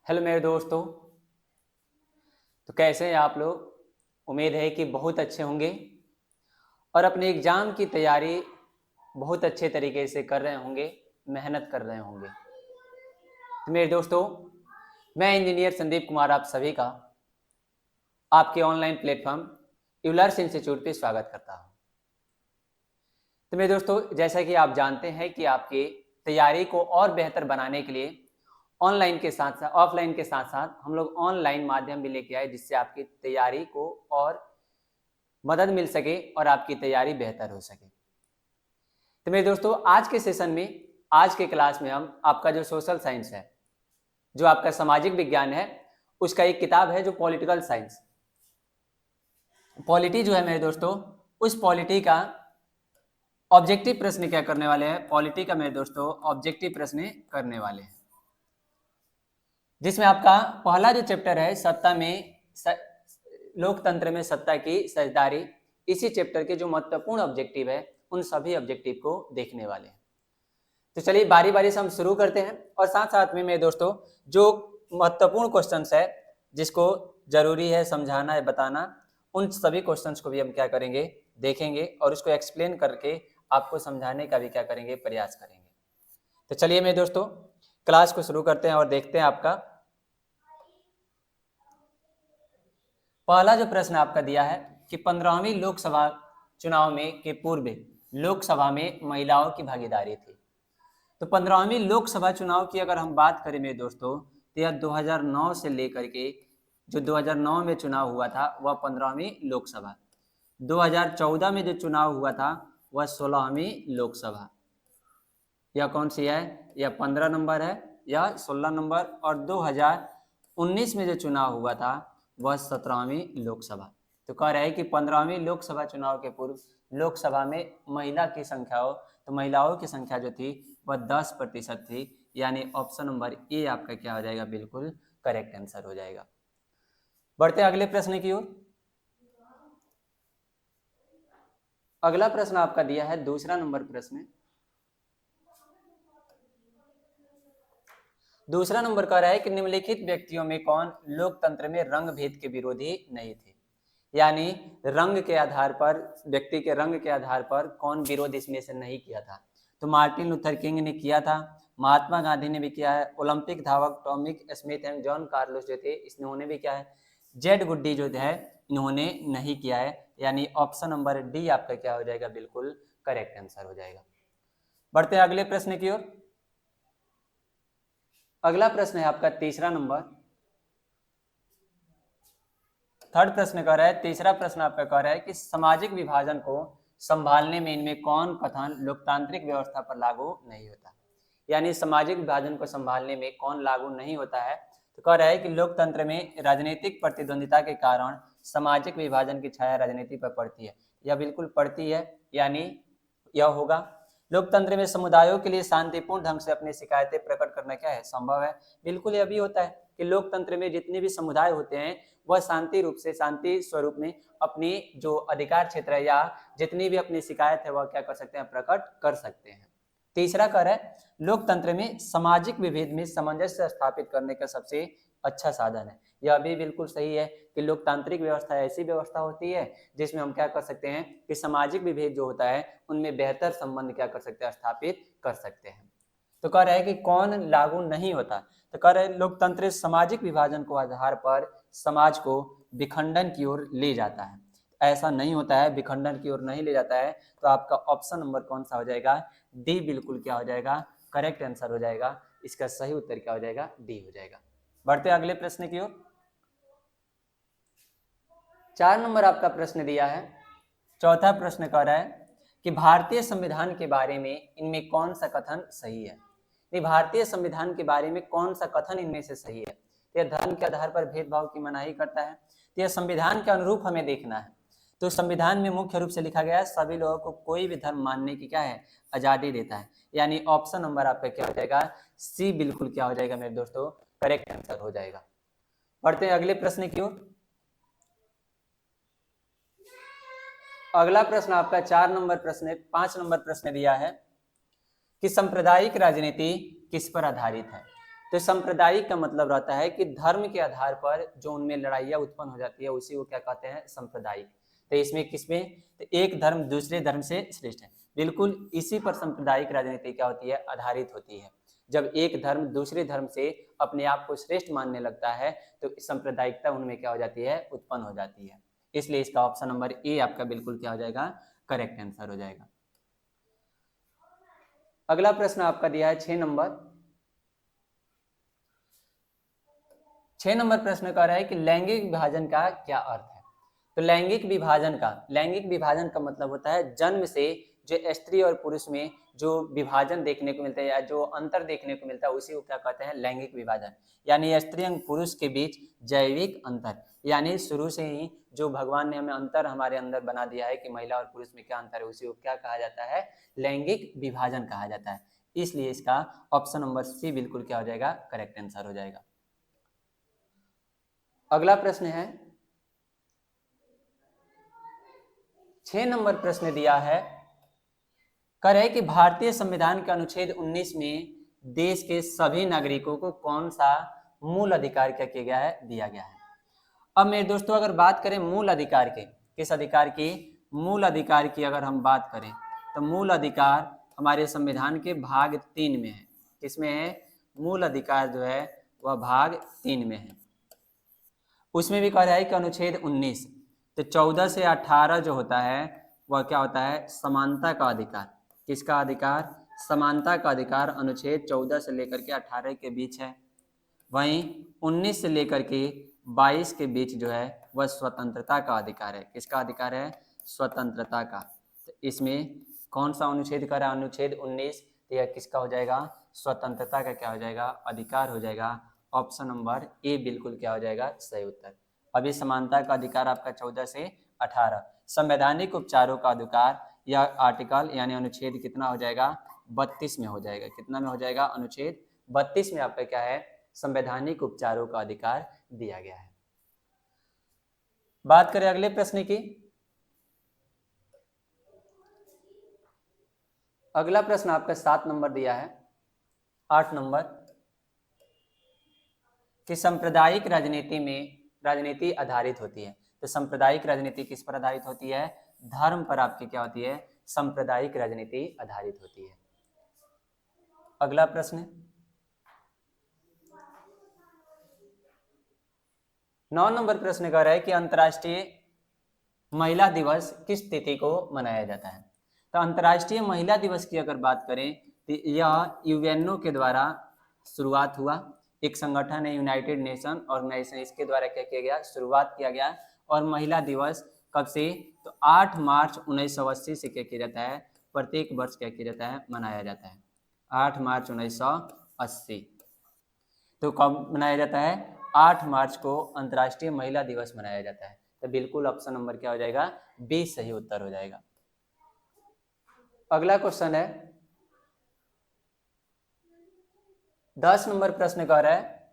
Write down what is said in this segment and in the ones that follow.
Hello मेरे दोस्तों। तो कैसे हैं आप लोग? उम्मीद है कि बहुत अच्छे होंगे और अपने एग्ज़ाम की तैयारी बहुत अच्छे तरीके से कर रहे होंगे, मेहनत कर रहे होंगे। तो मेरे दोस्तों, मैं इंजीनियर संदीप कुमार आप सभी का आपके ऑनलाइन प्लेटफॉर्म यूलर्स इंस्टीट्यूट पे स्वागत करता हूँ। तो मेरे दोस्तों, जैसा कि आप जानते हैं कि आपकी तैयारी को और बेहतर बनाने के लिए ऑनलाइन के साथ साथ ऑफलाइन के साथ साथ हम लोग ऑनलाइन माध्यम भी लेके आए, जिससे आपकी तैयारी को और मदद मिल सके और आपकी तैयारी बेहतर हो सके। तो मेरे दोस्तों, आज के सेशन में, आज के क्लास में हम आपका जो सोशल साइंस है, जो आपका सामाजिक विज्ञान है, उसका एक किताब है जो पॉलिटिकल साइंस, पॉलिटी जो है मेरे दोस्तों, उस पॉलिटी का ऑब्जेक्टिव प्रश्न क्या करने वाले हैं। पॉलिटी का मेरे दोस्तों ऑब्जेक्टिव प्रश्न करने वाले हैं, जिसमें आपका पहला जो चैप्टर है सत्ता में लोकतंत्र में सत्ता की साझेदारी, इसी चैप्टर के जो महत्वपूर्ण ऑब्जेक्टिव है उन सभी ऑब्जेक्टिव को देखने वाले हैं। तो चलिए बारी बारी से हम शुरू करते हैं और साथ साथ में मेरे दोस्तों जो महत्वपूर्ण क्वेश्चंस है, जिसको जरूरी है समझाना है, बताना, उन सभी क्वेश्चंस को भी हम क्या करेंगे, देखेंगे और उसको एक्सप्लेन करके आपको समझाने का भी क्या करेंगे, प्रयास करेंगे। तो चलिए मेरे दोस्तों क्लास को शुरू करते हैं और देखते हैं आपका पहला जो प्रश्न आपका दिया है कि 15वीं लोकसभा चुनाव में के पूर्व लोकसभा में महिलाओं की भागीदारी थी। तो 15वीं लोकसभा चुनाव की अगर हम बात करें मेरे दोस्तों, तो यह 2009 से लेकर के जो 2009 में चुनाव हुआ था वह 15वीं लोकसभा, 2014 में जो चुनाव हुआ था वह 16वीं लोकसभा। यह कौन सी है? यह 15 नंबर है, यह 16 नंबर, और 2019 में जो चुनाव हुआ था वह 17वीं लोकसभा। तो कह रहे हैं कि 15वीं लोकसभा चुनाव के पूर्व लोकसभा में महिला की संख्या हो, तो महिलाओं की संख्या जो थी वह 10% थी, यानी ऑप्शन नंबर ए आपका क्या हो जाएगा, बिल्कुल करेक्ट आंसर हो जाएगा। बढ़ते हैं अगले प्रश्न की ओर। अगला प्रश्न आपका दिया है दूसरा नंबर प्रश्न। दूसरा नंबर कह रहा है कि निम्नलिखित व्यक्तियों में कौन लोकतंत्र में रंग भेद के विरोधी नहीं थे, यानी रंग के आधार पर, व्यक्ति के रंग के आधार पर कौन विरोध इसमें से नहीं किया था। तो मार्टिन लूथर किंग ने किया था, महात्मा गांधी ने भी किया है, ओलंपिक धावक Tommy Smith and John Carlos जो थे इन्होंने भी किया है, जेड गुड्डी जो है इन्होंने नहीं किया है, यानी ऑप्शन नंबर डी आपका क्या हो जाएगा, बिल्कुल करेक्ट आंसर हो जाएगा। बढ़ते हैं अगले प्रश्न की ओर। अगला प्रश्न है आपका तीसरा नंबर, थर्ड प्रश्न कह रहा है, तीसरा प्रश्न आपका कह रहा है कि सामाजिक विभाजन को संभालने में इनमें कौन कथन लोकतांत्रिक व्यवस्था पर लागू नहीं होता, यानी सामाजिक विभाजन को संभालने में कौन लागू नहीं होता है। तो कह रहा है कि लोकतंत्र में राजनीतिक प्रतिद्वंदिता के कारण सामाजिक विभाजन की छाया राजनीति पर पड़ती है। यह बिल्कुल पड़ती है, यानी यह होगा। लोकतंत्र में समुदायों के लिए शांतिपूर्ण ढंग से अपनी शिकायतें प्रकट करना क्या है, संभव है। बिल्कुल यह भी होता है कि लोकतंत्र में जितने भी समुदाय होते हैं वह शांति रूप से, शांति स्वरूप में अपनी जो अधिकार क्षेत्र है या जितनी भी अपनी शिकायत है वह क्या कर सकते हैं, प्रकट कर सकते हैं। तीसरा कर है लोकतंत्र में सामाजिक विभेद में सामंजस्य स्थापित करने का सबसे अच्छा साधन है। यह भी बिल्कुल सही है कि लोकतांत्रिक व्यवस्था ऐसी व्यवस्था होती है जिसमें हम क्या कर सकते हैं कि सामाजिक विभेद जो होता है उनमें बेहतर संबंध क्या कर सकते हैं, स्थापित कर सकते हैं। तो कह रहे हैं कि कौन लागू नहीं होता, तो कह रहे हैं लोकतंत्र सामाजिक विभाजन को आधार पर समाज को विखंडन की ओर ले जाता है। ऐसा नहीं होता है, विखंडन की ओर नहीं ले जाता है। तो आपका ऑप्शन नंबर कौन सा हो जाएगा, डी बिल्कुल क्या हो जाएगा, करेक्ट आंसर हो जाएगा। इसका सही उत्तर क्या हो जाएगा, डी हो जाएगा। बढ़ते अगले प्रश्न की ओर। 4 नंबर आपका प्रश्न दिया है। चौथा प्रश्न कह रहा है कि भारतीय संविधान के बारे में इनमें कौन सा कथन सही है। भारतीय संविधान के बारे में कौन सा कथन इनमें से सही है। यह धर्म के आधार पर भेदभाव की मनाही करता है, तो यह संविधान के अनुरूप हमें देखना है। तो संविधान में मुख्य रूप से लिखा गया है सभी लोगों को कोई भी धर्म मानने की क्या है, आजादी देता है, यानी ऑप्शन नंबर आपका क्या हो जाएगा, सी बिल्कुल क्या हो जाएगा मेरे दोस्तों, करेक्ट आंसर हो जाएगा। बढ़ते हैं अगले प्रश्न की ओर। अगला प्रश्न आपका 4 नंबर प्रश्न, 5 नंबर प्रश्न दिया है कि सांप्रदायिक राजनीति किस पर आधारित है। तो सांप्रदायिक का मतलब रहता है कि धर्म के आधार पर जो उनमें लड़ाइयाँ उत्पन्न हो जाती है उसी को क्या कहते हैं, सांप्रदायिक। तो इसमें किसमें, तो एक धर्म दूसरे धर्म से श्रेष्ठ है, बिल्कुल इसी पर सांप्रदायिक राजनीति क्या होती है, आधारित होती है। जब एक धर्म दूसरे धर्म से अपने आप को श्रेष्ठ मानने लगता है तो सांप्रदायिकता उनमें क्या हो जाती है, उत्पन्न हो जाती है। इसलिए इसका ऑप्शन नंबर ए आपका बिल्कुल क्या हो जाएगा, करेक्ट आंसर हो जाएगा। अगला प्रश्न आपका दिया है 6 नंबर। 6 नंबर प्रश्न कह रहा है कि लैंगिक विभाजन का क्या अर्थ है। तो लैंगिक विभाजन का मतलब होता है जन्म से जो स्त्री और पुरुष में जो विभाजन देखने को मिलता है या जो अंतर देखने को मिलता है उसी को क्या कहते हैं, लैंगिक विभाजन। यानी स्त्री और पुरुष के बीच जैविक अंतर, यानी शुरू से ही जो भगवान ने हमें अंतर हमारे अंदर बना दिया है कि महिला और पुरुष में क्या अंतर है, उसी को क्या कहा जाता है, लैंगिक विभाजन कहा जाता है। इसलिए इसका ऑप्शन नंबर सी बिल्कुल क्या हो जाएगा, करेक्ट आंसर हो जाएगा। अगला प्रश्न है 6 नंबर प्रश्न दिया है, कह रहे कि भारतीय संविधान के अनुच्छेद 19 में देश के सभी नागरिकों को कौन सा मूल अधिकार क्या किया गया है, दिया गया है। अब मेरे दोस्तों अगर बात करें मूल अधिकार के, किस अधिकार की, मूल अधिकार की अगर हम बात करें तो मूल अधिकार हमारे संविधान के भाग 3 में है। किसमें है, मूल अधिकार जो है वह भाग 3 में है। उसमें भी कह रहा है कि अनुच्छेद 19 तो 14 से 18 जो होता है वह क्या होता है, समानता का अधिकार। किसका अधिकार, समानता का अधिकार अनुच्छेद 14 से लेकर के 18 के बीच है। वहीं 19 से लेकर के 22 के बीच जो है वह स्वतंत्रता का अधिकार है। किसका अधिकार है, स्वतंत्रता का। तो इसमें कौन सा अनुच्छेद कर रहा है, अनुच्छेद 19, तो यह किसका हो जाएगा, स्वतंत्रता का क्या हो जाएगा, अधिकार हो जाएगा। ऑप्शन नंबर ए बिल्कुल क्या हो जाएगा, सही उत्तर। अभी समानता का अधिकार आपका 14 से 18। संवैधानिक उपचारों का अधिकार यह आर्टिकल यानी अनुच्छेद कितना हो जाएगा, 32 में हो जाएगा। कितना में हो जाएगा, अनुच्छेद 32 में आपका क्या है, संवैधानिक उपचारों का अधिकार दिया गया है। बात करें अगले प्रश्न की। अगला प्रश्न आपका 7 नंबर दिया है। 8 नंबर कि सांप्रदायिक राजनीति आधारित होती है। तो सांप्रदायिक राजनीति किस पर आधारित होती है, धर्म पर आपकी क्या होती है, सांप्रदायिक राजनीति आधारित होती है। अगला प्रश्न 9 नंबर प्रश्न कह रहा है कि अंतर्राष्ट्रीय महिला दिवस किस तिथि को मनाया जाता है। तो अंतर्राष्ट्रीय महिला दिवस की अगर बात करें तो यह यूएनओ के द्वारा शुरुआत हुआ। एक संगठन है यूनाइटेड नेशन ऑर्गेनाइजेशन, इसके द्वारा क्या किया गया, शुरुआत किया गया। और महिला दिवस कब से, तो 8 मार्च 1980 से क्या किया जाता है, प्रत्येक वर्ष क्या किया जाता है, मनाया जाता है। 8 मार्च 1980 तो कब मनाया जाता है, 8 मार्च को अंतर्राष्ट्रीय महिला दिवस मनाया जाता है। तो बिल्कुल ऑप्शन नंबर क्या हो जाएगा, बी सही उत्तर हो जाएगा। अगला क्वेश्चन है 10 नंबर प्रश्न कह रहा है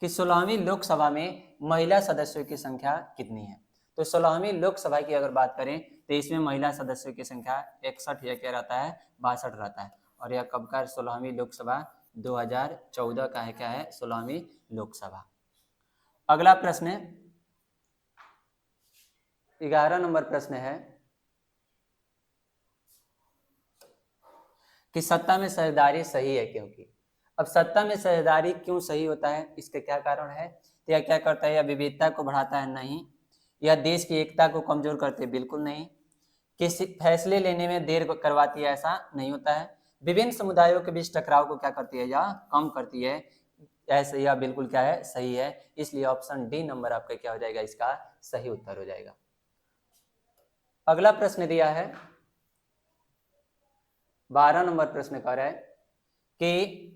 कि 16वीं लोकसभा में महिला सदस्यों की संख्या कितनी है। तो 16वीं लोकसभा की अगर बात करें तो इसमें महिला सदस्यों की संख्या 61 या क्या रहता है, 62 रहता है। और यह कब का, 16वीं लोकसभा 2014 का है, क्या है, 16वीं लोकसभा। अगला प्रश्न 11 नंबर प्रश्न है कि सत्ता में साझेदारी सही है क्योंकि। अब सत्ता में साझेदारी क्यों सही होता है, इसके क्या कारण है, तो यह क्या करता है, यह विविधता को बढ़ाता है, नहीं। यह देश की एकता को कमजोर करती है, बिल्कुल नहीं। किसी फैसले लेने में देर करवाती है, ऐसा नहीं होता है। विभिन्न समुदायों के बीच टकराव को क्या करती है, या कम करती है, ऐसे यह बिल्कुल क्या है, सही है। इसलिए ऑप्शन डी नंबर आपका क्या हो जाएगा, इसका सही उत्तर हो जाएगा। अगला प्रश्न दिया है 12 नंबर प्रश्न कह रहा है कि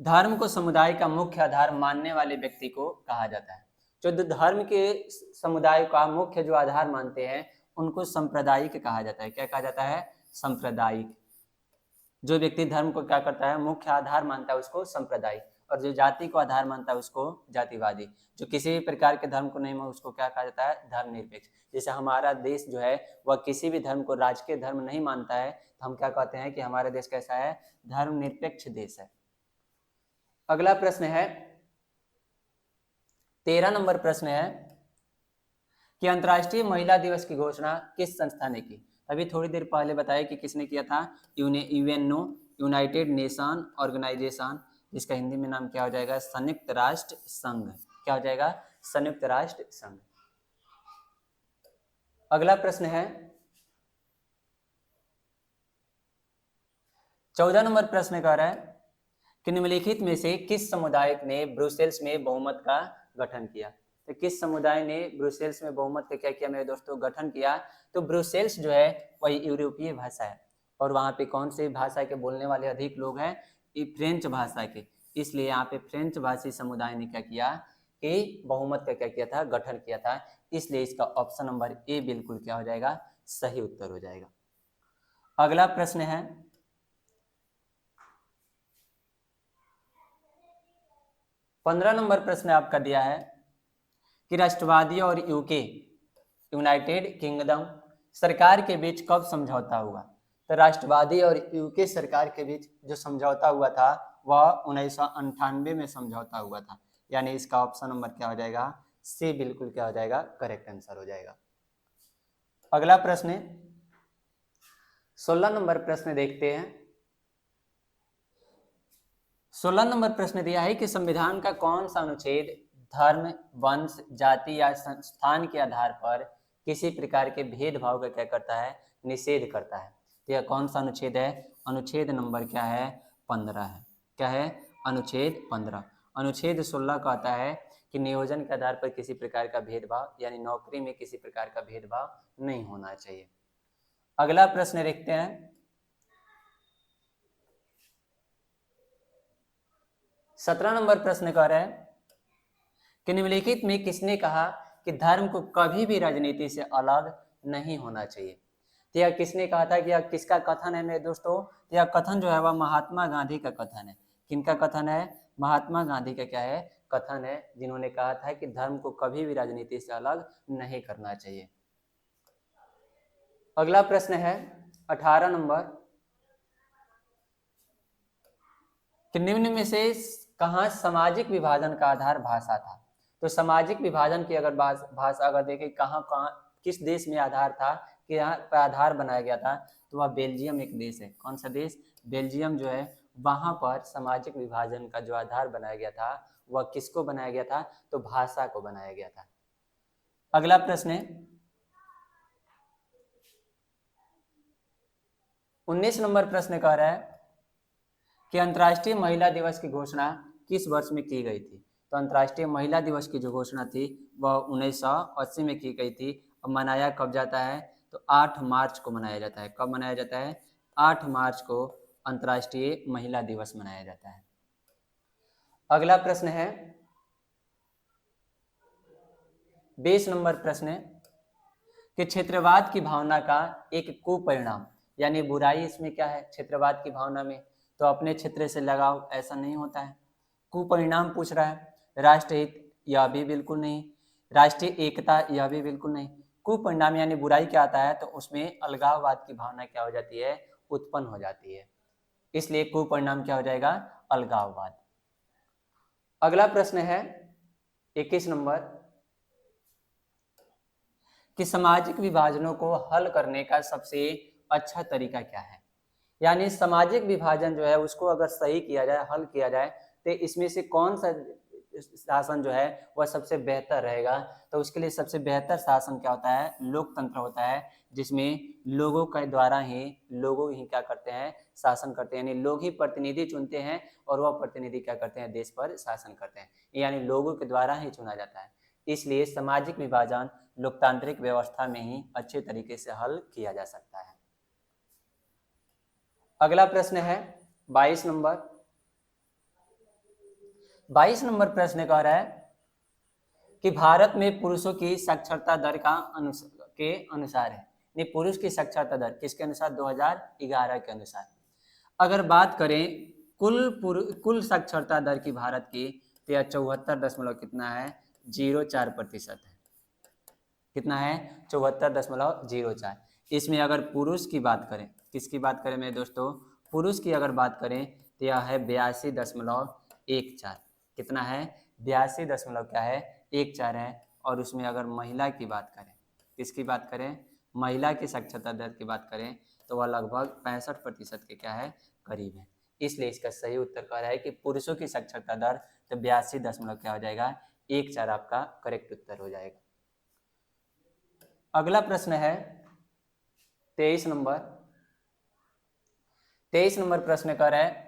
धर्म को समुदाय का मुख्य आधार मानने वाले व्यक्ति को कहा जाता है। जो धर्म के समुदाय का मुख्य जो आधार मानते हैं उनको सांप्रदायिक कहा जाता है। क्या कहा जाता है, सांप्रदायिक। जो व्यक्ति धर्म को क्या करता है, मुख्य आधार मानता है, उसको सांप्रदायिक। और जो जाति को आधार मानता है उसको जातिवादी। जो किसी भी प्रकार के धर्म को नहीं मानता उसको क्या कहा जाता है, धर्मनिरपेक्ष। जैसे हमारा देश जो है वह किसी भी धर्म को राजकीय धर्म नहीं मानता है, तो हम क्या कहते हैं कि हमारा देश कैसा है, धर्मनिरपेक्ष देश है। अगला प्रश्न है 13 नंबर प्रश्न है कि अंतर्राष्ट्रीय महिला दिवस की घोषणा किस संस्था ने की। अभी थोड़ी देर पहले बताया कि किसने किया था, यूएनओ, यूनाइटेड नेशन ऑर्गेनाइजेशन, जिसका हिंदी में नाम क्या हो जाएगा, संयुक्त राष्ट्र संघ। क्या हो जाएगा, संयुक्त राष्ट्र संघ। अगला प्रश्न है 14 नंबर प्रश्न कह रहा है कि निम्नलिखित में से किस समुदाय ने ब्रुसेल्स में बहुमत का गठन किया। तो किस समुदाय ने ब्रुसेल्स में बहुमत का क्या किया मेरे दोस्तों, गठन किया। तो ब्रुसेल्स जो है वही यूरोपीय भाषा है और वहाँ पे कौन से भाषा के बोलने वाले अधिक लोग हैं, फ्रेंच भाषा के। इसलिए यहाँ पे फ्रेंच भाषी समुदाय ने क्या किया कि बहुमत का क्या किया था, गठन किया था। इसलिए इसका ऑप्शन नंबर ए बिल्कुल क्या हो जाएगा, सही उत्तर हो जाएगा। अगला प्रश्न है 15 नंबर प्रश्न आपका दिया है कि राष्ट्रवादी और यूके, यूनाइटेड किंगडम सरकार के बीच कब समझौता हुआ। तो राष्ट्रवादी और यूके सरकार के बीच जो समझौता हुआ था वह 1998 में समझौता हुआ था। यानी इसका ऑप्शन नंबर क्या हो जाएगा, सी बिल्कुल क्या हो जाएगा, करेक्ट आंसर हो जाएगा। अगला प्रश्न 16 नंबर प्रश्न देखते हैं। 16 नंबर प्रश्न दिया है कि संविधान का कौन सा अनुच्छेद धर्म, वंश, जाति या संस्थान के आधार पर किसी प्रकार के भेदभाव का क्या करता है, निषेध करता है। तो यह कौन सा अनुच्छेद है, अनुच्छेद नंबर क्या है, 15 है। क्या है, अनुच्छेद 15। अनुच्छेद 16 कहता है कि नियोजन के आधार पर किसी प्रकार का भेदभाव, यानी नौकरी में किसी प्रकार का भेदभाव नहीं होना चाहिए। अगला प्रश्न देखते हैं 17 नंबर प्रश्न कह रहे हैं कि निम्नलिखित में किसने कहा कि धर्म को कभी भी राजनीति से अलग नहीं होना चाहिए। तो यह किसने कहा था, कि यह किसका कथन है मेरे दोस्तों, तो यह कथन जो है वह महात्मा गांधी का कथन है। किनका कथन है, महात्मा गांधी का क्या है, कथन है, जिन्होंने कहा था कि धर्म को कभी भी राजनीति से अलग नहीं करना चाहिए। अगला प्रश्न है 18 नंबर कि निम्न में से कहाँ सामाजिक विभाजन का आधार भाषा था। तो सामाजिक विभाजन की अगर भाषा अगर देखें कहाँ कहाँ किस देश में आधार था, कि यहाँ पर आधार बनाया गया था, तो वह बेल्जियम एक देश है। कौन सा देश, बेल्जियम जो है, वहां पर सामाजिक विभाजन का जो आधार बनाया गया था वह किसको बनाया गया था, तो भाषा को बनाया गया था। अगला प्रश्न है 19 नंबर प्रश्न कह रहा है कि अंतर्राष्ट्रीय महिला दिवस की घोषणा किस वर्ष में की गई थी। तो अंतर्राष्ट्रीय महिला दिवस की जो घोषणा थी वह 1980 में की गई थी। अब मनाया कब जाता है, तो 8 मार्च को मनाया जाता है। कब मनाया जाता है, 8 मार्च को अंतर्राष्ट्रीय महिला दिवस मनाया जाता है। अगला प्रश्न है 20 नंबर प्रश्न है कि क्षेत्रवाद की भावना का एक कुपरिणाम, यानी बुराई इसमें क्या है, क्षेत्रवाद की भावना में, तो अपने क्षेत्र से लगाव, ऐसा नहीं होता है। कुपरिणाम पूछ रहा है, राष्ट्रहित, यह भी बिल्कुल नहीं। राष्ट्रीय एकता, यह भी बिल्कुल नहीं। कुपरिणाम यानी बुराई क्या आता है, तो उसमें अलगाववाद की भावना क्या हो जाती है, उत्पन्न हो जाती है। इसलिए कुपरिणाम क्या हो जाएगा, अलगाववाद। अगला प्रश्न है 21 नंबर कि सामाजिक विभाजनों को हल करने का सबसे अच्छा तरीका क्या है। यानी सामाजिक विभाजन जो है उसको अगर सही किया जाए, हल किया जाए, तो इसमें से कौन सा शासन जो है वह सबसे बेहतर रहेगा। तो उसके लिए सबसे बेहतर शासन क्या होता है, लोकतंत्र होता है, जिसमें लोगों के द्वारा ही लोगों ही क्या करते हैं, शासन करते हैं। यानी लोग ही प्रतिनिधि चुनते हैं और वह प्रतिनिधि क्या करते हैं, देश पर शासन करते हैं। यानी लोगों के द्वारा ही चुना जाता है। इसलिए सामाजिक विभाजन लोकतांत्रिक व्यवस्था में ही अच्छे तरीके से हल किया जा सकता है। अगला प्रश्न है 22 नंबर। 22 नंबर प्रश्न कह रहा है कि भारत में पुरुषों की साक्षरता दर का अनुसार है। नहीं, पुरुष की साक्षरता दर किसके अनुसार, 2011 के अनुसार। अगर बात करें कुल साक्षरता दर की भारत की, तो यह 74 कितना है 04% है। कितना है 74.04। इसमें अगर पुरुष की बात करें, किसकी बात करें मेरे दोस्तों, पुरुष की अगर बात करें तो यह है 82.14। कितना है 82.14 है। और उसमें अगर महिला की बात करें, किसकी बात करें, महिला की साक्षरता दर की बात करें तो वह लगभग 65% के क्या है करीब है। इसलिए इसका सही उत्तर कह रहा है कि पुरुषों की साक्षरता दर तो 82 क्या हो जाएगा 14 आपका करेक्ट उत्तर हो जाएगा। अगला प्रश्न है 23 नंबर। 23 नंबर प्रश्न कर रहा है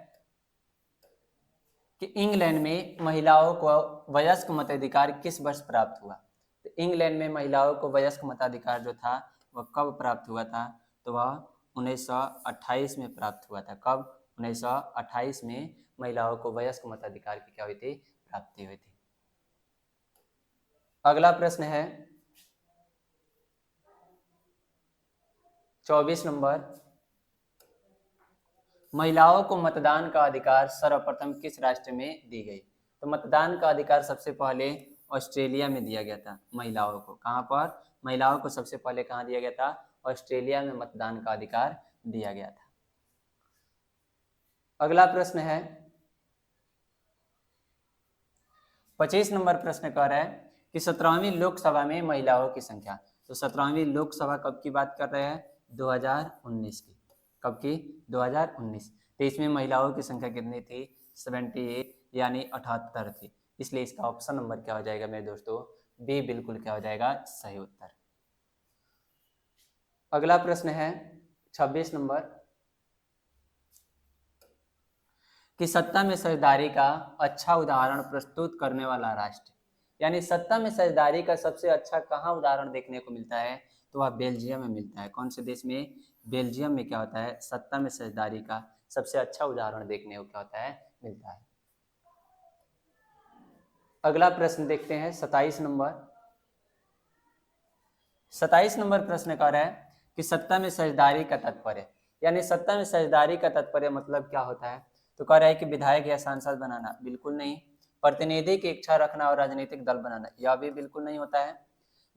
कि इंग्लैंड में महिलाओं को वयस्क मताधिकार किस वर्ष प्राप्त हुआ। तो इंग्लैंड में महिलाओं को वयस्क मताधिकार जो था वह कब प्राप्त हुआ था, तो वह 1928 में प्राप्त हुआ था। कब 1928 में महिलाओं को वयस्क मताधिकार की क्या हुई थी प्राप्ति हुई थी। अगला प्रश्न है 24 नंबर। महिलाओं को मतदान का अधिकार सर्वप्रथम किस राष्ट्र में दी गई। तो मतदान का अधिकार सबसे पहले ऑस्ट्रेलिया में दिया गया था महिलाओं को। कहाँ पर, महिलाओं को सबसे पहले कहाँ दिया गया था, ऑस्ट्रेलिया में मतदान का अधिकार दिया गया था। अगला प्रश्न है 25 नंबर प्रश्न कह रहा है कि 17वीं लोकसभा में महिलाओं की संख्या। तो 17वीं लोकसभा कब की बात कर रहे हैं 2019 की। कब की 2019। तो इसमें महिलाओं की संख्या कितनी थी 78 यानी 78 थी। इसलिए इसका ऑप्शन नंबर क्या हो जाएगा मेरे दोस्तों बी बिल्कुल क्या हो जाएगा सही उत्तर। अगला प्रश्न है 26 नंबर कि सत्ता में साझेदारी का अच्छा उदाहरण प्रस्तुत करने वाला राष्ट्र। यानी सत्ता में साझेदारी का सबसे अच्छा कहाँ उदाहरण देखने को मिलता है, तो वह बेल्जियम में मिलता है। कौन से देश में, बेल्जियम में क्या होता है सत्ता में साझेदारी का सबसे अच्छा उदाहरण देखने को क्या होता है मिलता है। अगला प्रश्न देखते हैं 27 नंबर। 27 नंबर प्रश्न कह रहा है कि सत्ता में साझेदारी का तात्पर्य, यानी सत्ता में साझेदारी का तात्पर्य मतलब क्या होता है। तो कह रहा है कि विधायक या सांसद बनाना, बिल्कुल नहीं। प्रतिनिधि की इच्छा रखना और राजनीतिक दल बनाना, यह भी बिल्कुल नहीं होता है।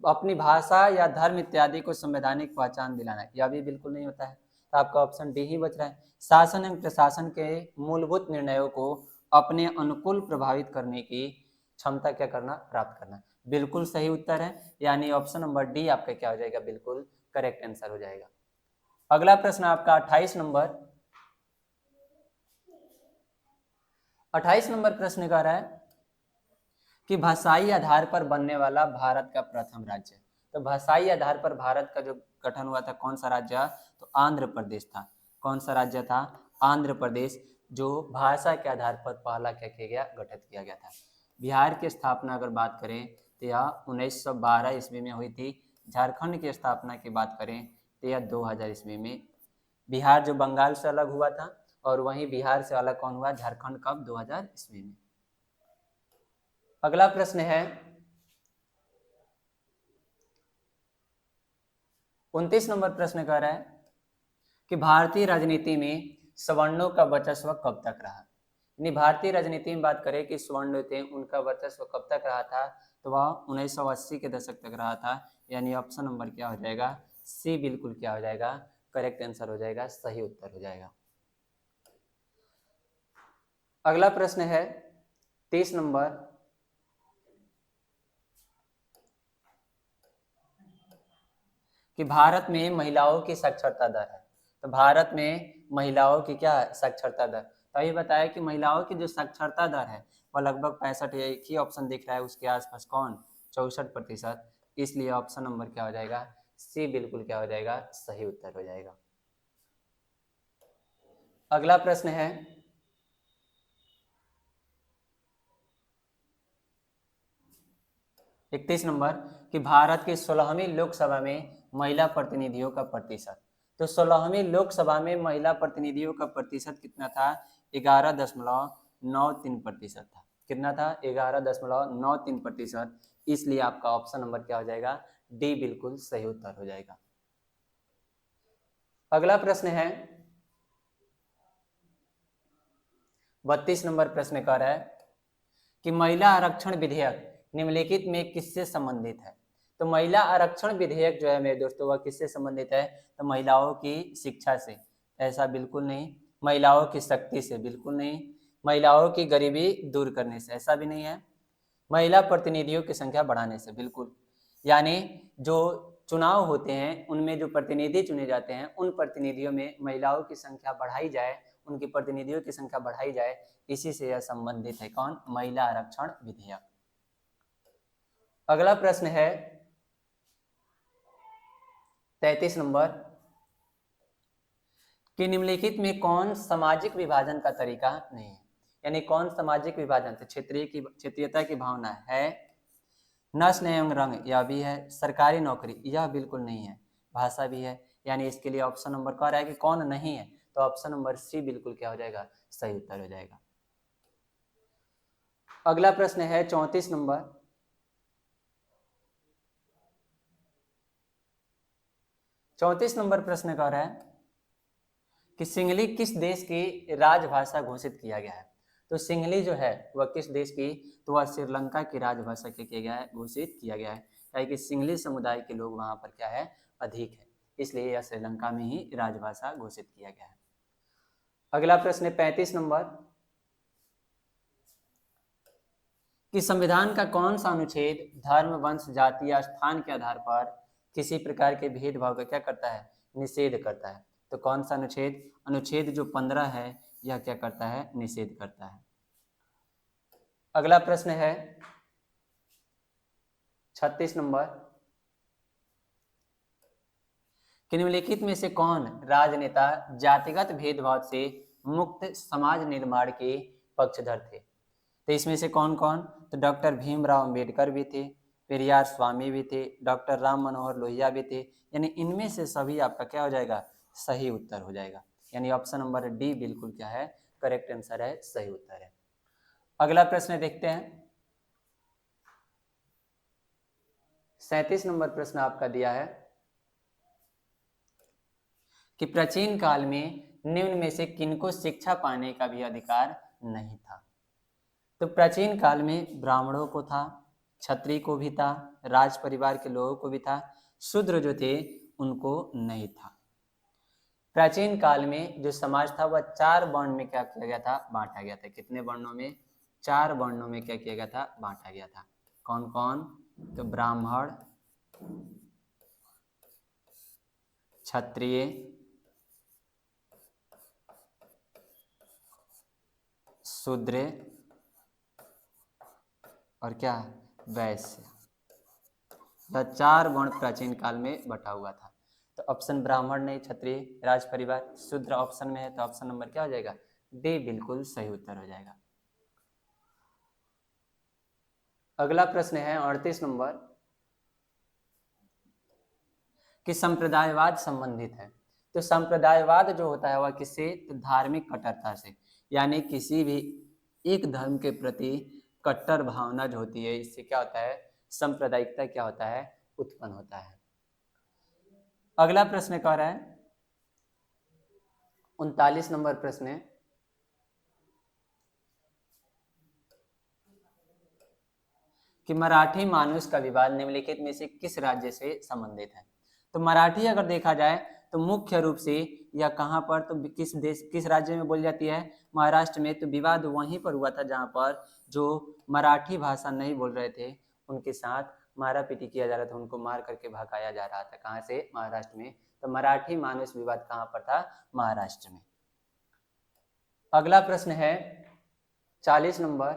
अपनी भाषा या धर्म इत्यादि को संवैधानिक पहचान दिलाना, यह भी बिल्कुल नहीं होता है। तो आपका ऑप्शन डी ही बच रहा है। शासन एवं प्रशासन के मूलभूत निर्णयों को अपने अनुकूल प्रभावित करने की क्षमता क्या करना प्राप्त करना, बिल्कुल सही उत्तर है। यानी ऑप्शन नंबर डी आपका क्या हो जाएगा बिल्कुल करेक्ट आंसर हो जाएगा। अगला प्रश्न आपका 28 नंबर। 28 नंबर प्रश्न कह रहा है कि भाषाई आधार पर बनने वाला भारत का प्रथम राज्य। तो भाषाई आधार पर भारत का जो गठन हुआ था कौन सा राज्य, तो आंध्र प्रदेश था। कौन सा राज्य था, आंध्र प्रदेश, जो भाषा के आधार पर पहला क्या किया गया गठित किया गया था। बिहार की स्थापना अगर बात करें तो यह 1912 ईस्वी में हुई थी। झारखंड की स्थापना की बात करें तो यह 2000 ईस्वी में। बिहार जो बंगाल से अलग हुआ था और वहीं बिहार से अलग कौन हुआ, झारखंड, कब 2000 ईस्वी में। अगला प्रश्न है 29 नंबर प्रश्न कह रहा है कि भारतीय राजनीति में सवर्णों का वर्चस्व कब तक रहा। यानी भारतीय राजनीति में बात करें कि सवर्ण थे उनका वर्चस्व कब तक रहा था, तो वह 1980 के दशक तक रहा था। यानी ऑप्शन नंबर क्या हो जाएगा सी बिल्कुल क्या हो जाएगा करेक्ट आंसर हो जाएगा, सही उत्तर हो जाएगा। अगला प्रश्न है 30 नंबर कि भारत में महिलाओं की साक्षरता दर है। तो भारत में महिलाओं की क्या साक्षरता दर, तो अभी बताया कि महिलाओं की जो साक्षरता दर है वह लगभग 65 है। एक ही ऑप्शन दिख रहा है उसके आसपास कौन 64%। इसलिए ऑप्शन नंबर क्या हो जाएगा सी बिल्कुल क्या हो जाएगा सही उत्तर हो जाएगा। अगला प्रश्न है 31 नंबर कि भारत की 16वीं लोकसभा में महिला प्रतिनिधियों का प्रतिशत। तो 16वीं लोकसभा में महिला प्रतिनिधियों का प्रतिशत कितना था 11.93% था। कितना था 11.93%। इसलिए आपका ऑप्शन नंबर क्या हो जाएगा डी बिल्कुल सही उत्तर हो जाएगा। अगला प्रश्न है 32 नंबर प्रश्न कह रहा है कि महिला आरक्षण विधेयक निम्नलिखित में किससे संबंधित है। तो महिला आरक्षण विधेयक जो है मेरे दोस्तों वह किससे संबंधित है, तो महिलाओं की शिक्षा से, ऐसा बिल्कुल नहीं। महिलाओं की शक्ति से, बिल्कुल नहीं। महिलाओं की गरीबी दूर करने से, ऐसा भी नहीं है। महिला प्रतिनिधियों की संख्या बढ़ाने से, बिल्कुल। यानी जो चुनाव होते हैं उनमें जो प्रतिनिधि चुने जाते हैं उन प्रतिनिधियों में महिलाओं की संख्या बढ़ाई जाए, उनकी प्रतिनिधियों की संख्या बढ़ाई जाए, इसी से यह संबंधित है। कौन? महिला आरक्षण विधेयक। अगला प्रश्न है 33 नंबर कि निम्नलिखित में कौन सामाजिक विभाजन का तरीका नहीं है। यानी कौन सामाजिक विभाजन, तो क्षेत्रीयता की भावना है, नस्ल एवं रंग यह भी है, सरकारी नौकरी यह बिल्कुल नहीं है, भाषा भी है। यानी इसके लिए ऑप्शन नंबर कह रहा है कि कौन नहीं है, तो ऑप्शन नंबर सी बिल्कुल क्या हो जाएगा, सही उत्तर हो जाएगा। अगला प्रश्न है 34 नंबर 34 नंबर प्रश्न कह रहा है कि सिंहली किस देश की राजभाषा घोषित किया गया है। तो सिंहली जो है वह किस देश की, तो वह श्रीलंका की राजभाषा क्या किया गया है, घोषित किया गया है। कि सिंहली समुदाय के लोग वहां पर क्या है, अधिक है, इसलिए यह श्रीलंका में ही राजभाषा घोषित किया गया है। अगला प्रश्न है 35 नंबर कि संविधान का कौन सा अनुच्छेद धर्म, वंश, जाति या स्थान के आधार पर किसी प्रकार के भेदभाव का क्या करता है, निषेध करता है। तो कौन सा अनुच्छेद, अनुच्छेद जो 15 है यह क्या करता है, निषेध करता है। अगला प्रश्न है 36 नंबर कि निम्नलिखित में से कौन राजनेता जातिगत भेदभाव से मुक्त समाज निर्माण के पक्षधर थे। तो इसमें से कौन कौन, तो डॉक्टर भीमराव अंबेडकर भी थे, पेरियार स्वामी भी थे, डॉक्टर राम मनोहर लोहिया भी थे। यानी इनमें से सभी आपका क्या हो जाएगा, सही उत्तर हो जाएगा। यानी ऑप्शन नंबर डी बिल्कुल क्या है, करेक्ट आंसर है, सही उत्तर है। अगला प्रश्न देखते हैं 37 नंबर प्रश्न आपका दिया है कि प्राचीन काल में निम्न में से किनको शिक्षा पाने का भी अधिकार नहीं था। तो प्राचीन काल में ब्राह्मणों को था, क्षत्रिय को भी था, राज परिवार के लोगों को भी था, शूद्र जो थे उनको नहीं था। प्राचीन काल में जो समाज था वह 4 वर्ण में क्या किया गया था, बांटा गया था। कितने वर्णों में, 4 वर्णों में क्या किया गया था, बांटा गया था। कौन कौन, तो ब्राह्मण, क्षत्रिय, शूद्र और क्या, वैश्य। यह 4 वर्ण प्राचीन काल में बटा हुआ था। तो ऑप्शन ब्राह्मण नहीं, क्षत्रिय, राज परिवार, शूद्र ऑप्शन में है, तो ऑप्शन नंबर क्या हो जाएगा, डी बिल्कुल सही उत्तर हो जाएगा। अगला प्रश्न है 38 नंबर कि संप्रदायवाद संबंधित है। तो संप्रदायवाद जो होता है वह किससे, तो धार्मिक कट्टरता से। यानी किसी भी एक धर्म के प्रति कट्टर भावना जो होती है, इससे क्या होता है, सांप्रदायिकता क्या होता है, उत्पन्न होता है। अगला प्रश्न कह रहा है 39 नंबर प्रश्न है कि मराठी मानुष का विवाद निम्नलिखित में से किस राज्य से संबंधित है। तो मराठी अगर देखा जाए तो मुख्य रूप से यह कहाँ पर, तो किस देश, किस राज्य में बोली जाती है, महाराष्ट्र में। तो विवाद वहीं पर हुआ था जहाँ पर जो मराठी भाषा नहीं बोल रहे थे उनके साथ मारापीटी किया जा रहा था, उनको मार करके भगाया जा रहा था। कहाँ से, महाराष्ट्र में। तो मराठी मानुष विवाद कहाँ पर था, महाराष्ट्र में। अगला प्रश्न है 40 नंबर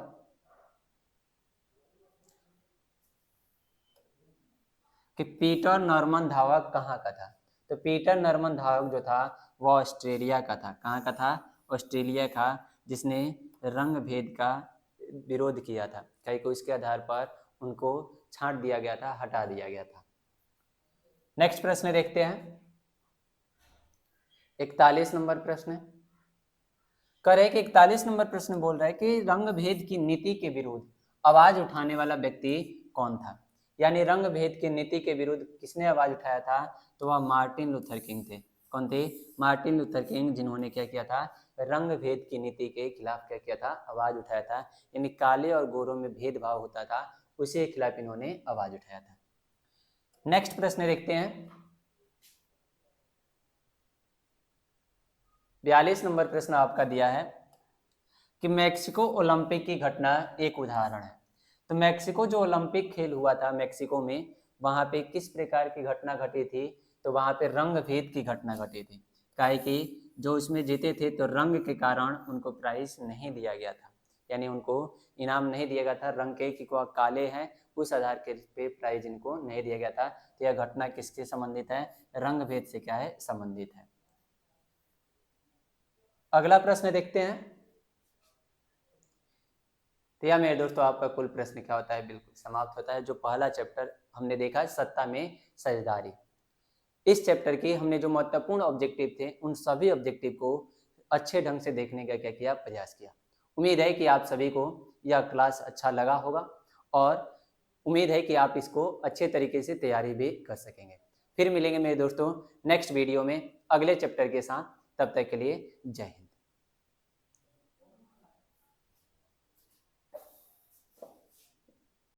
कि पीटर नॉर्मन धावक कहाँ का था। तो पीटर नॉर्मन धावक जो था वह ऑस्ट्रेलिया का था। कहाँ का था, ऑस्ट्रेलिया का, जिसने रंग भेद का विरोध किया था। कहीं को इसके आधार पर उनको छांट दिया गया था, हटा दिया गया था। नेक्स्ट प्रश्न देखते हैं 41 नंबर प्रश्न करे कि 41 नंबर प्रश्न बोल रहा है कि रंग भेद की नीति के विरुद्ध आवाज उठाने वाला व्यक्ति कौन था। यानी रंग भेद की नीति के विरुद्ध किसने आवाज उठाया था, तो वह मार्टिन लूथर किंग थे। कौन थे, मार्टिन लूथर किंग, जिन्होंने क्या किया था, रंग भेद की नीति के खिलाफ क्या किया था, आवाज उठाया था। यानी काले और गोरों में भेदभाव होता था, उसी के खिलाफ इन्होंने आवाज उठाया था। नेक्स्ट प्रश्न देखते हैं। 42 नंबर प्रश्न आपका दिया है कि मैक्सिको ओलंपिक की घटना एक उदाहरण है। तो मैक्सिको जो ओलंपिक खेल हुआ था मैक्सिको में, वहां पे किस प्रकार की घटना घटी थी? तो वहां पे रंग भेद की घटना घटी थी। काहे कि जो उसमें जीते थे तो रंग के कारण उनको प्राइज नहीं दिया गया था, यानी उनको इनाम नहीं दिया गया था रंग के कि वह काले हैं, उस आधार के पे प्राइज इनको नहीं दिया गया था। तो यह घटना किससे संबंधित है? रंग भेद से क्या है, संबंधित है। अगला प्रश्न देखते हैं। तो यह मेरे दोस्तों आपका कुल प्रश्न क्या होता है, बिल्कुल समाप्त होता है। जो पहला चैप्टर हमने देखा सत्ता में साझेदारी, इस चैप्टर के हमने जो महत्वपूर्ण ऑब्जेक्टिव थे उन सभी ऑब्जेक्टिव को अच्छे ढंग से देखने का क्या किया, प्रयास किया। उम्मीद है कि आप सभी को यह क्लास अच्छा लगा होगा और उम्मीद है कि आप इसको अच्छे तरीके से तैयारी भी कर सकेंगे। फिर मिलेंगे मेरे दोस्तों नेक्स्ट वीडियो में अगले चैप्टर के साथ। तब तक के लिए जय हिंद।